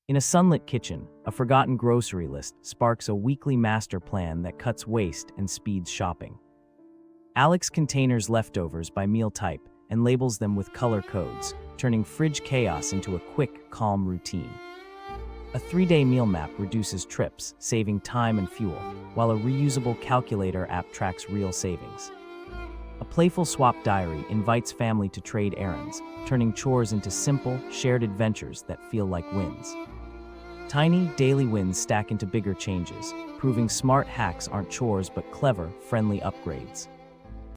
In a sunlit kitchen, a forgotten grocery list sparks a weekly master plan that cuts waste and speeds shopping. Alex containers leftovers by meal type and labels them with color codes, turning fridge chaos into a quick, calm routine. A 3-day meal map reduces trips, saving time and fuel, while a reusable calculator app tracks real savings. A playful swap diary invites family to trade errands, turning chores into simple, shared adventures that feel like wins. Tiny, daily wins stack into bigger changes, proving smart hacks aren't chores but clever, friendly upgrades.